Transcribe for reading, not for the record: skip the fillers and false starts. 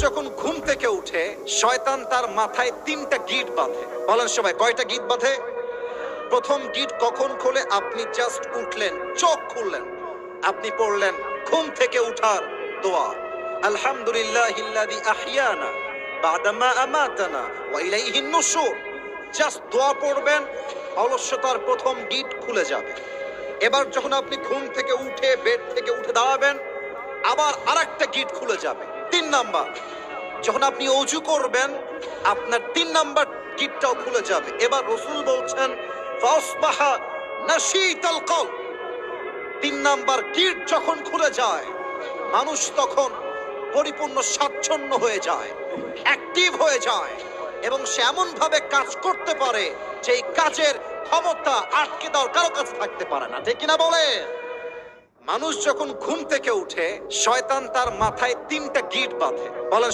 যখন ঘুম থেকে উঠে শয়তান তার মাথায় 3টা গিট বাঁধে। বলেন সবাই, কয়টা গিট বাঁধে? প্রথম গিট কখন খোলে? আপনি জাস্ট উঠলেন, চোখ খুললেন, আপনি পড়লেন ঘুম থেকে উঠার দোয়া, আলহামদুলিল্লাহিল্লাযী আহইয়ানা বা'দা মা আমাতানা ওয়া ইলাইহিন নুশুর। জাস্ট দোয়া পড়বেন, অলস্যতার প্রথম গিট খুলে যাবে। এবার যখন আপনি ঘুম থেকে উঠে বেড থেকে উঠে দাঁড়াবেন, আবার আরেকটা গিট খুলে যাবে। 3 নাম্বার, যখন আপনি ওযু করবেন আপনার 3 নাম্বার গিটটাও খুলে যাবে। এবার রাসূল বলছেন ফাসবাহা নাশীতাল কলব। 3 নাম্বার গিট যখন খুলে যায়, মানুষ তখন পরিপূর্ণ স্বাচ্ছন্দ্য হয়ে যায়, অ্যাক্টিভ হয়ে যায়, এবং সে এমন ভাবে কাজ করতে পারে যে এই কাজের ক্ষমতা আটকে দেওয়ার কারো কাছে থাকতে পারে না। ঠিক কিনা বলে? মানুষ যখন ঘুম থেকে উঠে শয়তান তার মাথায় 3টা গিট বাঁধে। বলেন